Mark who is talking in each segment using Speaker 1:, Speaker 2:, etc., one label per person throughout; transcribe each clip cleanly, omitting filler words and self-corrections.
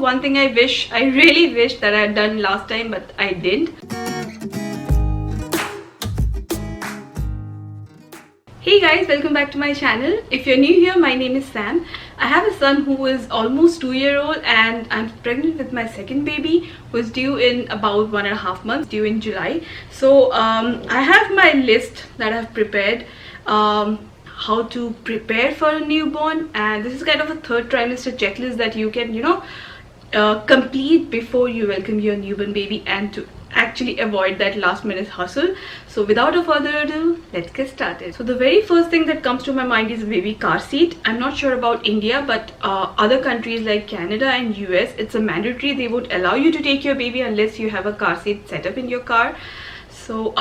Speaker 1: one thing I really wish that I had done last time, but I didn't. Hey guys, welcome back to my channel. If you're new here, my name is Sam. I have a son who is almost 2-year-old, and I'm pregnant with my second baby who is due in about 1.5 months, due in July. So I have my list that I've prepared, how to prepare for a newborn, and this is kind of a third trimester checklist that you can complete before you welcome your newborn baby, and to actually avoid that last minute hustle. So without a further ado, let's get started. So the very first thing that comes to my mind is baby car seat. I'm not sure about India, but other countries like Canada and US, it's a mandatory. They won't allow you to take your baby unless you have a car seat set up in your car. So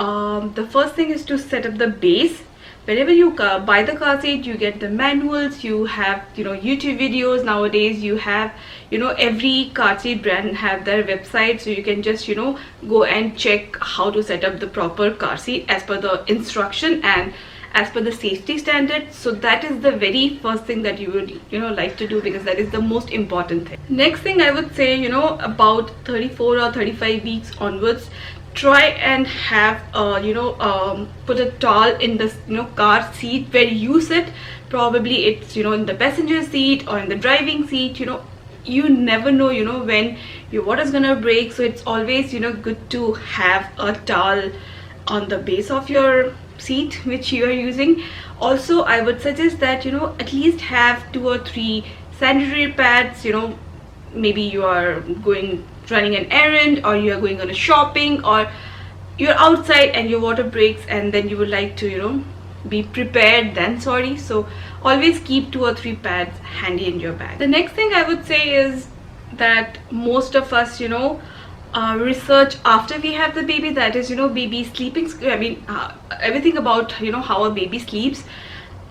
Speaker 1: the first thing is to set up the base. Whenever you buy the car seat, you get the manuals, you have YouTube videos. Nowadays you have every car seat brand have their website, so you can just go and check how to set up the proper car seat as per the instruction and as per the safety standards. So that is the very first thing that you would like to do, because that is the most important thing. Next thing I would say, about 34 or 35 weeks onwards, try and have put a towel in the car seat where you sit. Probably it's in the passenger seat or in the driving seat. You never know when your water is gonna break, so it's always good to have a towel on the base of your seat which you are using. Also, I would suggest that at least have 2 or 3 sanitary pads. Maybe you are running an errand, or you are going on a shopping, or you're outside and your water breaks, and then you would like to be prepared than sorry. So always keep 2 or 3 pads handy in your bag. The next thing I would say is that most of us research after we have the baby, that is baby sleeping, everything about how a baby sleeps.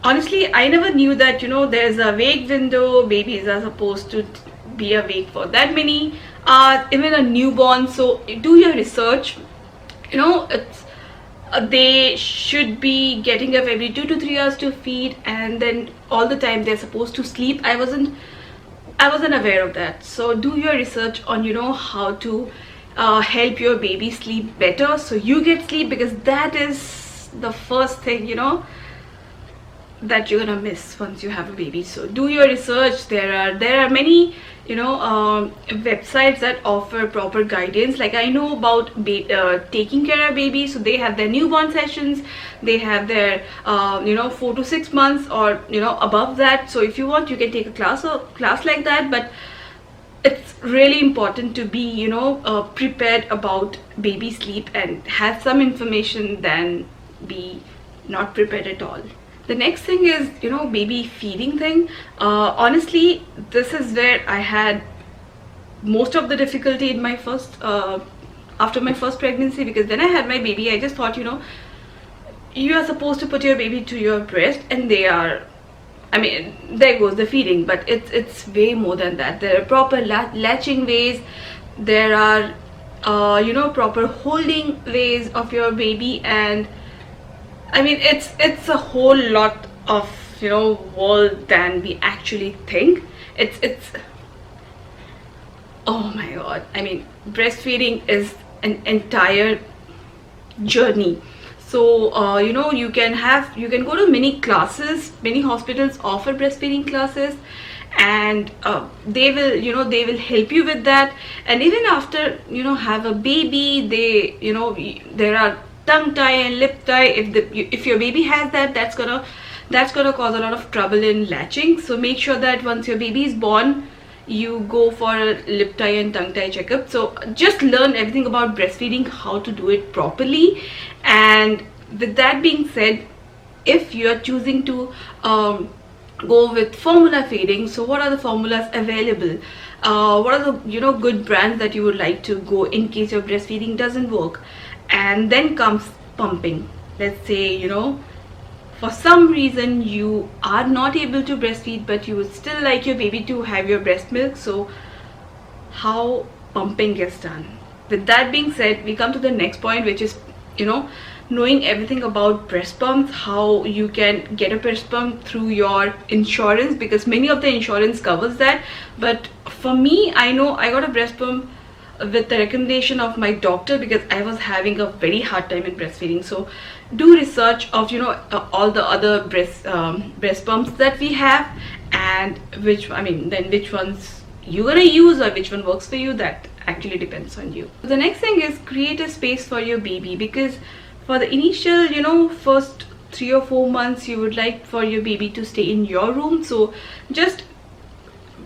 Speaker 1: Honestly, I never knew that there's a wake window. Babies are supposed to be awake for that many hours, even a newborn. So do your research. It's they should be getting up every 2 to 3 hours to feed, and then all the time they're supposed to sleep. I wasn't aware of that. So do your research on how to help your baby sleep better, so you get sleep, because that is the first thing that you're gonna miss once you have a baby. So do your research. There are many websites that offer proper guidance. Like I know about taking care of babies, so they have their newborn sessions, they have their 4 to 6 months or above that. So if you want, you can take a class like that. But it's really important to be prepared about baby sleep and have some information than be not prepared at all. The next thing is baby feeding thing. Honestly, this is where I had most of the difficulty in my after my first pregnancy, because when I had my baby, I just thought you are supposed to put your baby to your breast, and there goes the feeding. But it's way more than that. There are proper latching ways. There are proper holding ways of your baby, and it's a whole lot of world than we actually think. It's oh my god, breastfeeding is an entire journey. So you can go to many classes. Many hospitals offer breastfeeding classes, and they will help you with that. And even after have a baby, there are tongue tie and lip tie. If your baby has that's gonna cause a lot of trouble in latching. So make sure that once your baby is born, you go for a lip tie and tongue tie checkup. So just learn everything about breastfeeding, how to do it properly. And with that being said, if you are choosing to go with formula feeding, so what are the formulas available? What are the good brands that you would like to go in case your breastfeeding doesn't work? And then comes pumping. Let's say for some reason you are not able to breastfeed, but you would still like your baby to have your breast milk. So how pumping gets done? With that being said, we come to the next point, which is knowing everything about breast pumps, how you can get a breast pump through your insurance, because many of the insurance covers that. But For me, I know I got a breast pump with the recommendation of my doctor because I was having a very hard time in breastfeeding. So do research of all the other breast pumps that we have, and which ones you're gonna use or which one works for you. That actually depends on you. The next thing is create a space for your baby, because for the initial first 3 or 4 months you would like for your baby to stay in your room. So just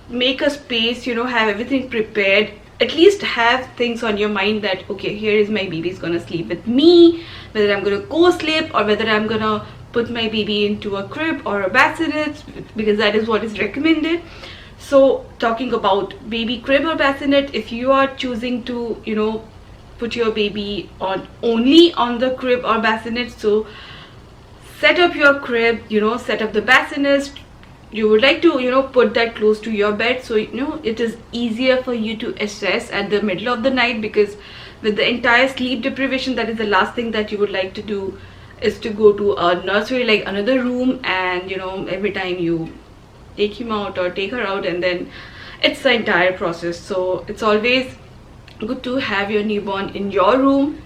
Speaker 1: make a space, have everything prepared. At least have things on your mind that, okay, here is my baby's gonna sleep with me, whether I'm gonna co-sleep or whether I'm gonna put my baby into a crib or a bassinet, because that is what is recommended. So talking about baby crib or bassinet, if you are choosing to put your baby on only on the crib or bassinet, so set up your crib, set up the bassinet. You would like to put that close to your bed, so it is easier for you to assess at the middle of the night, because with the entire sleep deprivation, that is the last thing that you would like to do, is to go to a nursery, like another room, and every time you take him out or take her out, and then it's the entire process. So it's always good to have your newborn in your room,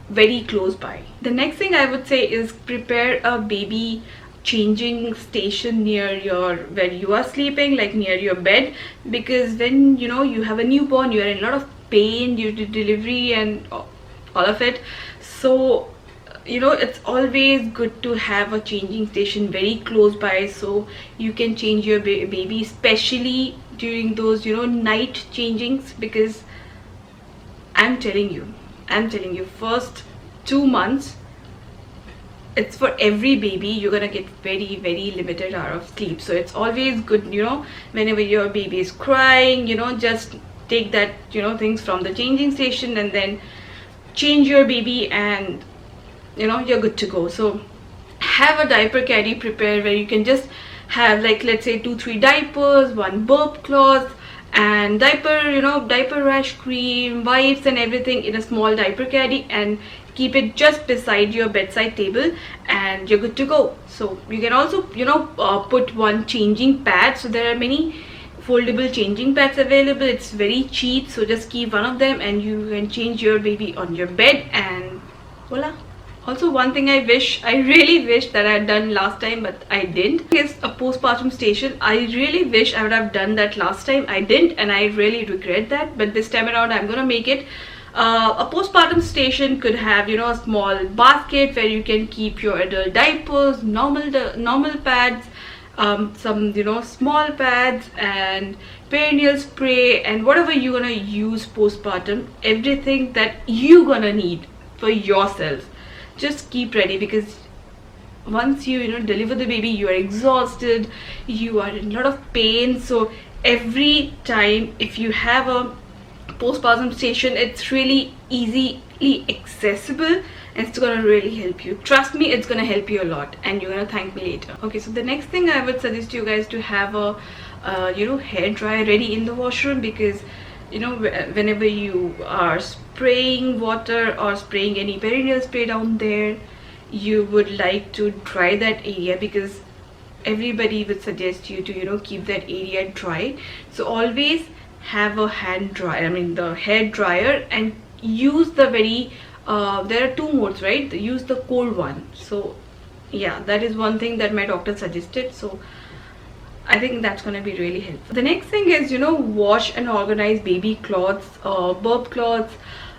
Speaker 1: very close by. The next thing I would say is prepare a baby changing station near where you are sleeping, like near your bed, because when you have a newborn, you are in a lot of pain due to delivery and all of it. So it's always good to have a changing station very close by, so you can change your baby, especially during those night changings, because I'm telling you, first 2 months, it's for every baby, you're gonna get very, very limited hour of sleep. So it's always good, whenever your baby is crying, just take that things from the changing station and then change your baby, and you're good to go. So have a diaper caddy prepared, where you can just have, like, let's say 2-3 diapers, 1 burp cloth, and diaper rash cream, wipes and everything in a small diaper caddy, and keep it just beside your bedside table, and you're good to go. So you can also put 1 changing pad. So there are many foldable changing pads available. It's very cheap, so just keep 1 of them and you can change your baby on your bed, and voila. Also, one thing I really wish that I had done last time, but I didn't, is a postpartum station. I really wish I would have done that last time. I didn't, and I really regret that. But this time around, I'm gonna make it. A postpartum station could have a small basket where you can keep your adult diapers, normal pads, some small pads, and perineal spray, and whatever you're gonna use postpartum, everything that you're gonna need for yourself. Just keep ready, because once you deliver the baby, you are exhausted, you are in a lot of pain. So every time, if you have a postpartum station, it's really easily accessible, and it's gonna really help you. Trust me, it's gonna help you a lot, and you're gonna thank me later. Okay, so the next thing I would suggest you guys to have a hair dryer ready in the washroom, because whenever you are spraying water or spraying any perineal spray down there, you would like to dry that area, because everybody would suggest you to keep that area dry. So always have a hand dryer, the hair dryer, and use the very there are 2 modes, right? Use the cold one. So yeah, that is one thing that my doctor suggested, so I think that's going to be really helpful. The next thing is wash and organize baby clothes, burp cloths.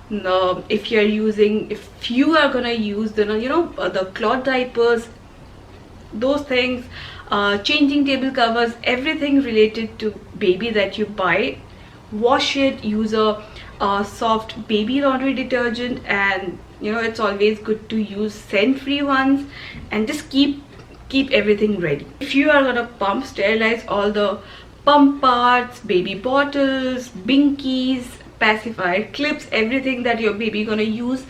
Speaker 1: If you are gonna use the cloth diapers, those things, changing table covers, everything related to baby that you buy, wash it. Use a soft baby laundry detergent, and it's always good to use scent free ones, and just keep everything ready. If you are gonna pump, sterilize all the pump parts, baby bottles, binkies, pacifier clips, everything that your baby gonna use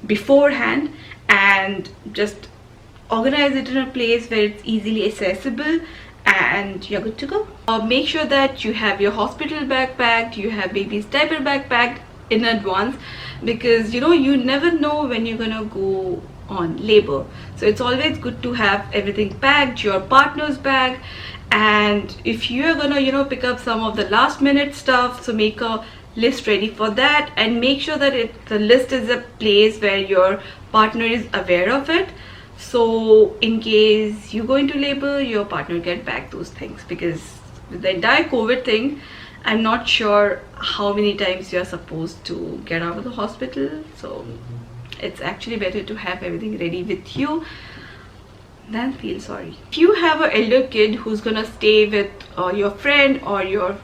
Speaker 1: beforehand, and just organize it in a place where it's easily accessible, and you're good to go. Make sure that you have your hospital bag packed, you have baby's diaper bag packed in advance, because you never know when you're gonna go on labor. So it's always good to have everything packed, your partner's bag, And if you're gonna pick up some of the last minute stuff, so make a list ready for that, and make sure that the list is a place where your partner is aware of it, so in case you go into labor, your partner get back those things. Because with the entire COVID thing, I'm not sure how many times you're supposed to get out of the hospital, so it's actually better to have everything ready with you than feel sorry. If you have an elder kid who's gonna stay with your friend or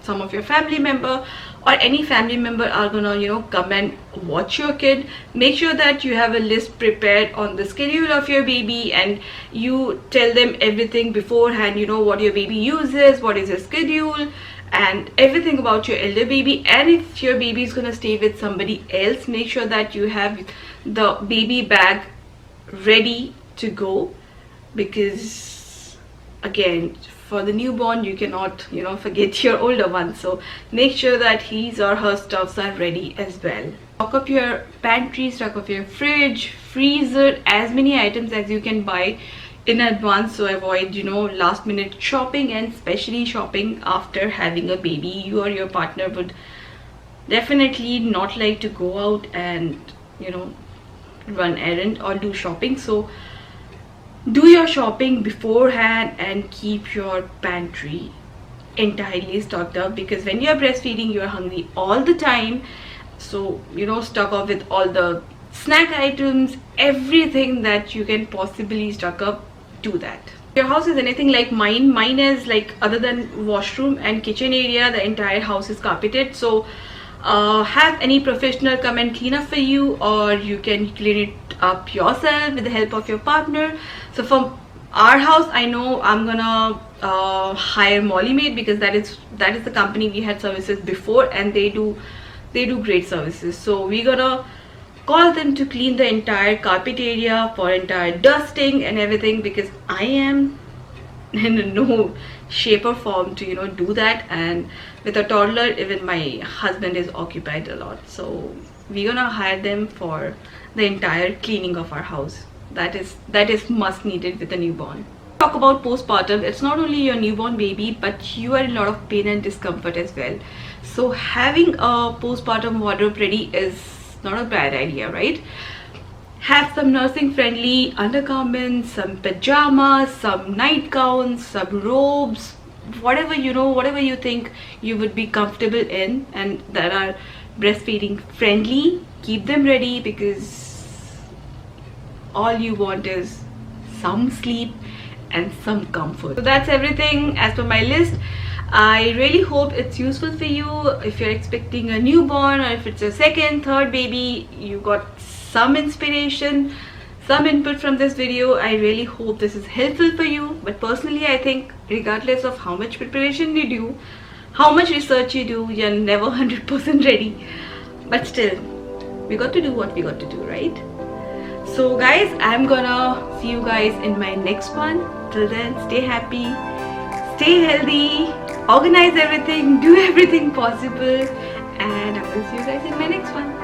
Speaker 1: some of your family member, or any family member are gonna come and watch your kid, make sure that you have a list prepared on the schedule of your baby, and you tell them everything beforehand, what your baby uses, what is his schedule, and everything about your elder baby. And if your baby is gonna stay with somebody else, make sure that you have the baby bag ready to go, because again, for the newborn you cannot forget your older one, so make sure that his or her stuffs are ready as well. Stock up your pantry, stock up your fridge, freezer, as many items as you can buy in advance, so avoid last minute shopping, and especially shopping after having a baby. You or your partner would definitely not like to go out and run errand or do shopping, so do your shopping beforehand and keep your pantry entirely stocked up, because when you're breastfeeding you're hungry all the time. So stock up with all the snack items, everything that you can possibly stock up. Do that. Your house is anything like mine is like, other than washroom and kitchen area, the entire house is carpeted, so have any professional come and clean up for you, or you can clean it up yourself with the help of your partner. So for our house, I know I'm gonna hire Molly Maid, because that is the company we had services before, and they do great services. So we're gonna call them to clean the entire carpet area, for entire dusting and everything, because I am in no shape or form to do that, and with a toddler even my husband is occupied a lot, so we're gonna hire them for the entire cleaning of our house. That is must needed with a newborn. Talk about postpartum. It's not only your newborn baby, but you are in a lot of pain and discomfort as well, so having a postpartum wardrobe ready is not a bad idea, right? Have some nursing friendly undergarments, some pajamas, some nightgowns, some robes, whatever whatever you think you would be comfortable in and that are breastfeeding friendly. Keep them ready, because all you want is some sleep and some comfort. So that's everything as per my list. I really hope it's useful for you. If you're expecting a newborn, or if it's your second, third baby, you got some inspiration, some input from this video. I really hope this is helpful for you. But personally, I think regardless of how much preparation you do, how much research you do, you're never 100% ready. But still, we got to do what we got to do, right? So guys, I'm gonna see you guys in my next one. Till then, stay happy, stay healthy, organize everything, do everything possible, and I will see you guys in my next one.